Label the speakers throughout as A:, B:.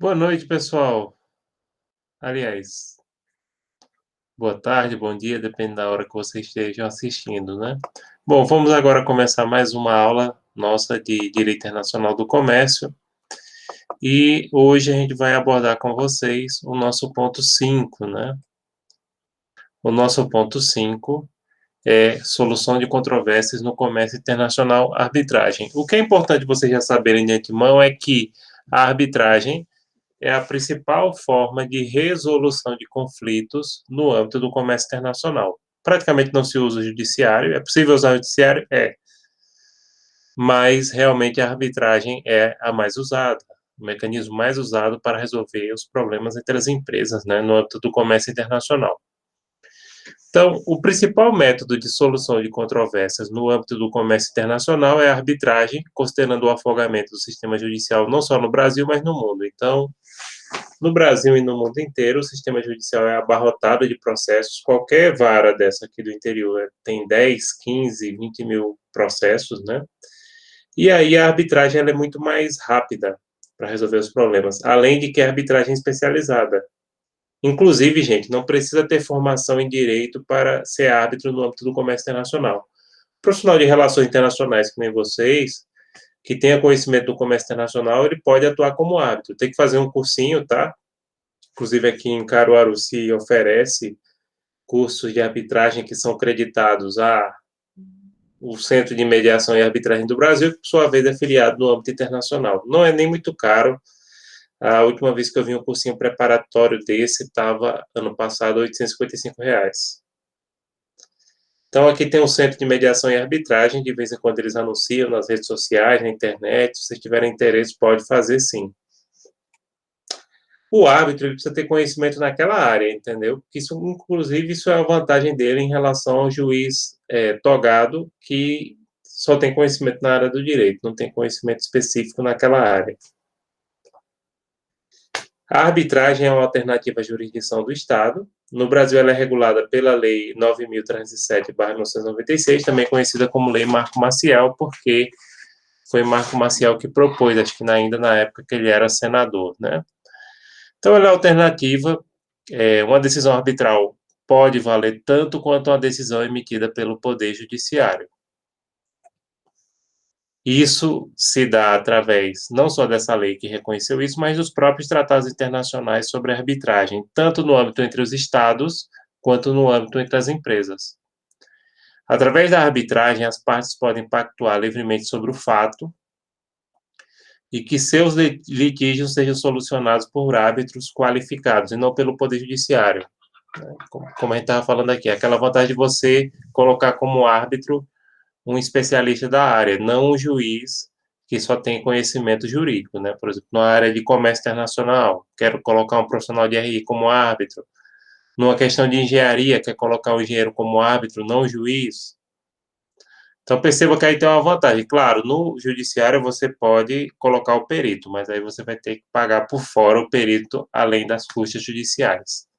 A: Boa noite, pessoal. Aliás, boa tarde, bom dia, depende da hora que vocês estejam assistindo, né? Bom, vamos agora começar mais uma aula nossa de Direito Internacional do Comércio. E hoje a gente vai abordar com vocês o nosso ponto 5, né? O nosso ponto 5 é solução de controvérsias no comércio internacional, arbitragem. O que é importante vocês já saberem de antemão é que a arbitragem é a principal forma de resolução de conflitos no âmbito do comércio internacional. Praticamente não se usa o judiciário, é possível usar o judiciário? É, mas realmente a arbitragem é a mais usada, o mecanismo mais usado para resolver os problemas entre as empresas, né, no âmbito do comércio internacional. Então, o principal método de solução de controvérsias no âmbito do comércio internacional é a arbitragem, considerando o afogamento do sistema judicial não só no Brasil, mas no mundo. Então, no Brasil e no mundo inteiro, o sistema judicial é abarrotado de processos. Qualquer vara dessa aqui do interior tem 10, 15, 20 mil processos, né? E aí a arbitragem ela é muito mais rápida para resolver os problemas, além de que é arbitragem especializada. Inclusive, gente, não precisa ter formação em direito para ser árbitro no âmbito do comércio internacional. Profissional de relações internacionais, que nem vocês, que tenha conhecimento do comércio internacional, ele pode atuar como árbitro. Tem que fazer um cursinho, tá? Inclusive aqui em Caruaru se oferece cursos de arbitragem que são creditados o Centro de Mediação e Arbitragem do Brasil, que por sua vez é filiado no âmbito internacional. Não é nem muito caro. A última vez que eu vi um cursinho preparatório desse estava ano passado R$ 855. Então aqui tem um Centro de Mediação e Arbitragem, de vez em quando eles anunciam nas redes sociais, na internet, se vocês tiverem interesse pode fazer sim. O árbitro ele precisa ter conhecimento naquela área, entendeu? Porque isso, inclusive, isso é a vantagem dele em relação ao juiz togado, que só tem conhecimento na área do direito, não tem conhecimento específico naquela área. A arbitragem é uma alternativa à jurisdição do Estado. No Brasil, ela é regulada pela Lei 9.307/1996, também conhecida como Lei Marco Maciel, porque foi Marco Maciel que propôs, acho que ainda na época que ele era senador, né? Então, ela é alternativa. Uma decisão arbitral pode valer tanto quanto uma decisão emitida pelo Poder Judiciário. Isso se dá através não só dessa lei que reconheceu isso, mas dos próprios tratados internacionais sobre arbitragem, tanto no âmbito entre os estados, quanto no âmbito entre as empresas. Através da arbitragem, as partes podem pactuar livremente sobre o fato e que seus litígios sejam solucionados por árbitros qualificados e não pelo Poder Judiciário. Como a gente estava falando aqui, aquela vantagem de você colocar como árbitro um especialista da área, não um juiz que só tem conhecimento jurídico, né? Por exemplo, na área de comércio internacional, quero colocar um profissional de RI como árbitro. Numa questão de engenharia, quer colocar um engenheiro como árbitro, não juiz. Então, perceba que aí tem uma vantagem. Claro, no judiciário você pode colocar o perito, mas aí você vai ter que pagar por fora o perito, além das custas judiciais.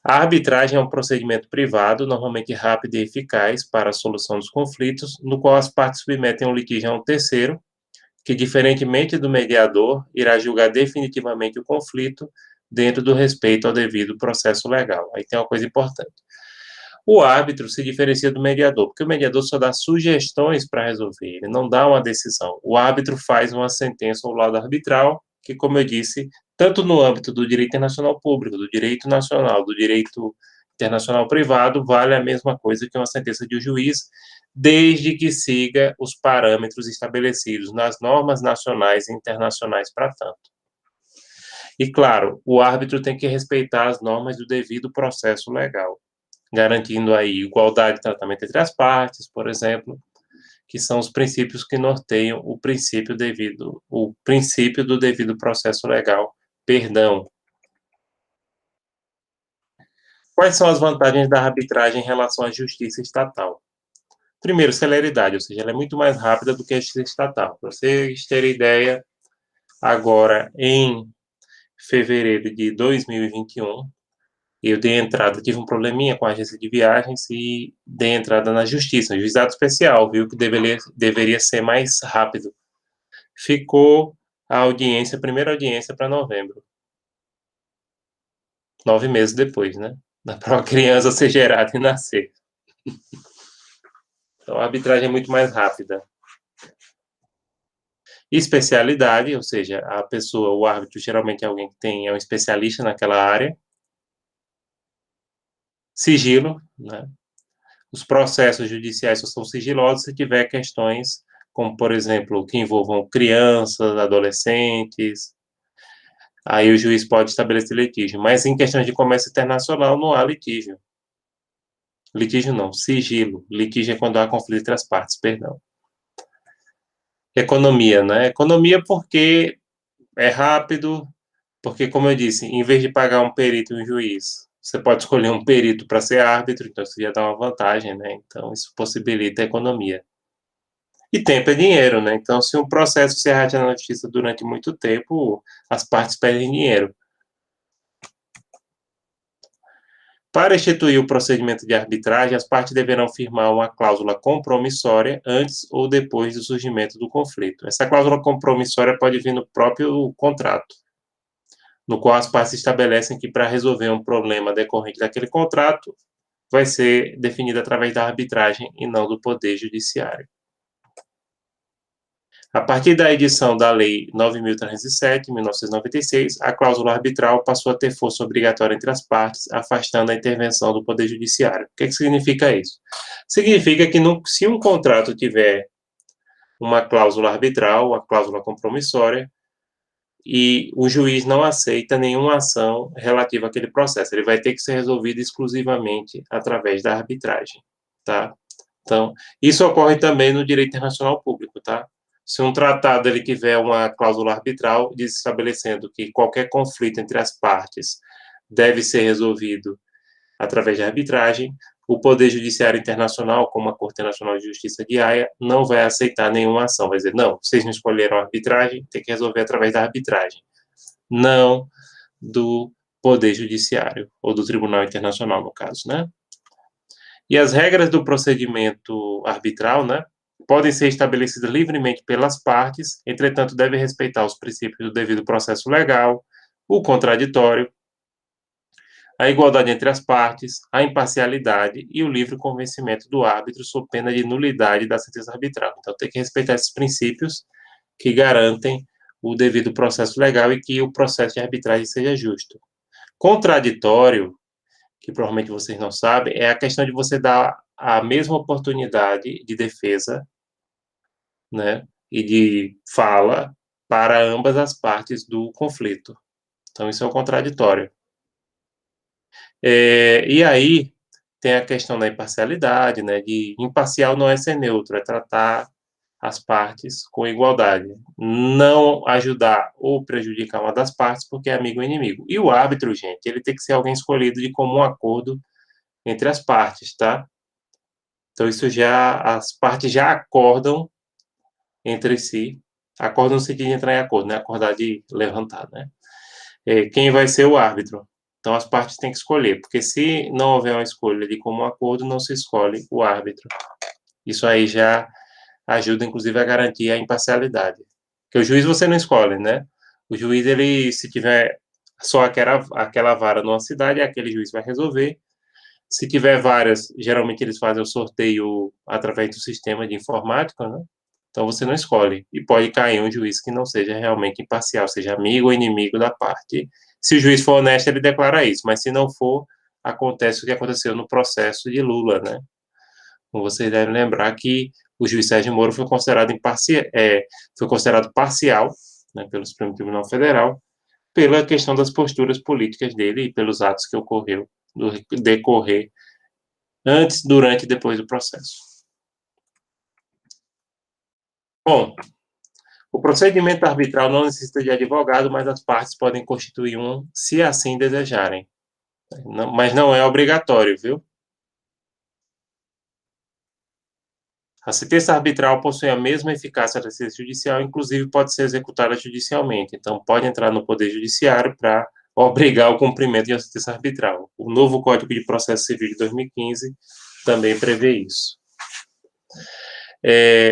A: A arbitragem é um procedimento privado, normalmente rápido e eficaz para a solução dos conflitos, no qual as partes submetem o litígio a um terceiro, que, diferentemente do mediador, irá julgar definitivamente o conflito dentro do respeito ao devido processo legal. Aí tem uma coisa importante. O árbitro se diferencia do mediador, porque o mediador só dá sugestões para resolver, ele não dá uma decisão. O árbitro faz uma sentença ou laudo arbitral, que, como eu disse, tanto no âmbito do direito internacional público, do direito nacional, do direito internacional privado, vale a mesma coisa que uma sentença de um juiz, desde que siga os parâmetros estabelecidos nas normas nacionais e internacionais para tanto. E, claro, o árbitro tem que respeitar as normas do devido processo legal, garantindo aí igualdade de tratamento entre as partes, por exemplo, que são os princípios que norteiam o princípio do devido processo legal. Perdão. Quais são as vantagens da arbitragem em relação à justiça estatal? Primeiro, celeridade, ou seja, ela é muito mais rápida do que a justiça estatal. Para vocês terem ideia, agora em fevereiro de 2021, eu dei entrada, tive um probleminha com a agência de viagens e dei entrada na justiça, juizado especial, viu, que deveria ser mais rápido. Ficou a primeira audiência para novembro. 9 meses depois, né? Para uma criança ser gerada e nascer. Então, a arbitragem é muito mais rápida. Especialidade, ou seja, a pessoa, o árbitro, geralmente é alguém que é um especialista naquela área. Sigilo, né? Os processos judiciais só são sigilosos se tiver questões como, por exemplo, que envolvam crianças, adolescentes. Aí o juiz pode estabelecer litígio. Mas em questões de comércio internacional não há litígio. Litígio não, sigilo. Litígio é quando há conflito entre as partes, perdão. Economia, né? Economia porque é rápido, porque, como eu disse, em vez de pagar um perito e um juiz, você pode escolher um perito para ser árbitro, então isso já dá uma vantagem, né? Então, isso possibilita a economia. E tempo é dinheiro, né? Então, se um processo se arrasta na justiça durante muito tempo, as partes perdem dinheiro. Para instituir o procedimento de arbitragem, as partes deverão firmar uma cláusula compromissória antes ou depois do surgimento do conflito. Essa cláusula compromissória pode vir no próprio contrato, no qual as partes estabelecem que para resolver um problema decorrente daquele contrato, vai ser definido através da arbitragem e não do Poder Judiciário. A partir da edição da Lei 9.307, 1996, a cláusula arbitral passou a ter força obrigatória entre as partes, afastando a intervenção do Poder Judiciário. O que significa isso? Significa que se um contrato tiver uma cláusula arbitral, a cláusula compromissória, e o juiz não aceita nenhuma ação relativa àquele processo, ele vai ter que ser resolvido exclusivamente através da arbitragem, tá? Então, isso ocorre também no direito internacional público, tá? Se um tratado ele tiver uma cláusula arbitral estabelecendo que qualquer conflito entre as partes deve ser resolvido através de arbitragem, o Poder Judiciário Internacional, como a Corte Nacional de Justiça de Haia, não vai aceitar nenhuma ação. Vai dizer, não, vocês não escolheram a arbitragem, tem que resolver através da arbitragem. Não do Poder Judiciário, ou do Tribunal Internacional, no caso, né? E as regras do procedimento arbitral, né, podem ser estabelecidas livremente pelas partes, entretanto, devem respeitar os princípios do devido processo legal, o contraditório, a igualdade entre as partes, a imparcialidade e o livre convencimento do árbitro sob pena de nulidade da sentença arbitral. Então, tem que respeitar esses princípios que garantem o devido processo legal e que o processo de arbitragem seja justo. Contraditório, que provavelmente vocês não sabem, é a questão de você dar a mesma oportunidade de defesa, né, e de fala para ambas as partes do conflito. Então, isso é o contraditório. E aí, tem a questão da imparcialidade, né, de imparcial não é ser neutro, é tratar as partes com igualdade. Não ajudar ou prejudicar uma das partes porque é amigo ou inimigo. E o árbitro, gente, ele tem que ser alguém escolhido de comum acordo entre as partes, tá? Então, as partes já acordam entre si, acordam no sentido de entrar em acordo, né? Acordar de levantar, né? Quem vai ser o árbitro? Então, as partes têm que escolher, porque se não houver uma escolha de comum acordo, não se escolhe o árbitro. Isso aí já ajuda, inclusive, a garantir a imparcialidade. Porque o juiz você não escolhe, né? O juiz, ele, se tiver só aquela vara numa cidade, aquele juiz vai resolver. Se tiver várias, geralmente eles fazem o sorteio através do sistema de informática, né? Então você não escolhe. E pode cair um juiz que não seja realmente imparcial, seja amigo ou inimigo da parte. Se o juiz for honesto, ele declara isso. Mas se não for, acontece o que aconteceu no processo de Lula, né? Como vocês devem lembrar que o juiz Sérgio Moro foi considerado parcial, né, pelo Supremo Tribunal Federal, pela questão das posturas políticas dele e pelos atos que ocorreu no decorrer antes, durante e depois do processo. Bom, o procedimento arbitral não necessita de advogado, mas as partes podem constituir um, se assim desejarem. Mas não é obrigatório, viu? A sentença arbitral possui a mesma eficácia da sentença judicial, inclusive pode ser executada judicialmente. Então, pode entrar no Poder Judiciário para obrigar o cumprimento de uma sentença arbitral. O novo Código de Processo Civil de 2015 também prevê isso.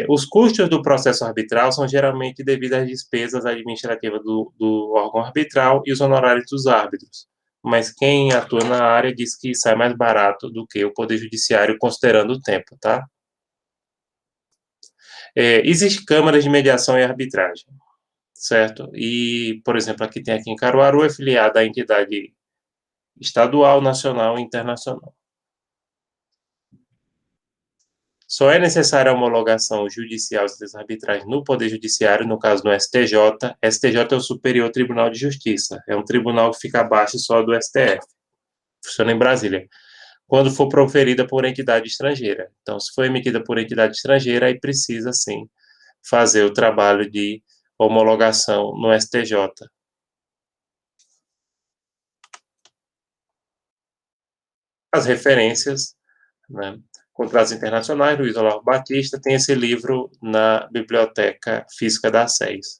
A: Os custos do processo arbitral são geralmente devidos às despesas administrativas do órgão arbitral e os honorários dos árbitros. Mas quem atua na área diz que sai mais barato do que o Poder Judiciário, considerando o tempo, tá? Existem câmaras de mediação e arbitragem, certo? E, por exemplo, aqui em Caruaru, é filiada à entidade estadual, nacional e internacional. Só é necessária a homologação judicial das arbitragens no Poder Judiciário, no caso no STJ. STJ é o Superior Tribunal de Justiça, é um tribunal que fica abaixo só do STF, funciona em Brasília, quando for proferida por entidade estrangeira. Então, se for emitida por entidade estrangeira, aí precisa, sim, fazer o trabalho de homologação no STJ. As referências, né? Contratos Internacionais, Luiz Olavo Batista, tem esse livro na Biblioteca Física da SES.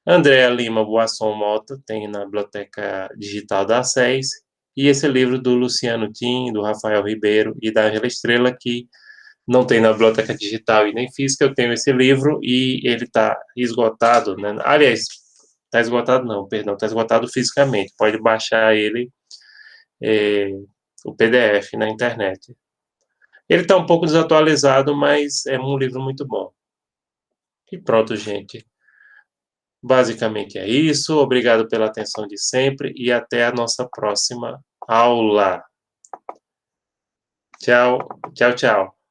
A: Andréa Lima Boasson Mota tem na Biblioteca Digital da SES, e esse livro do Luciano Tim, do Rafael Ribeiro e da Angela Estrela, que não tem na Biblioteca Digital e nem física. Eu tenho esse livro e ele está esgotado, né? Aliás, está esgotado não, perdão, está esgotado fisicamente. Pode baixar ele, é, o PDF na internet. Ele está um pouco desatualizado, mas é um livro muito bom. E pronto, gente. Basicamente é isso. Obrigado pela atenção de sempre e até a nossa próxima aula. Tchau, tchau, tchau.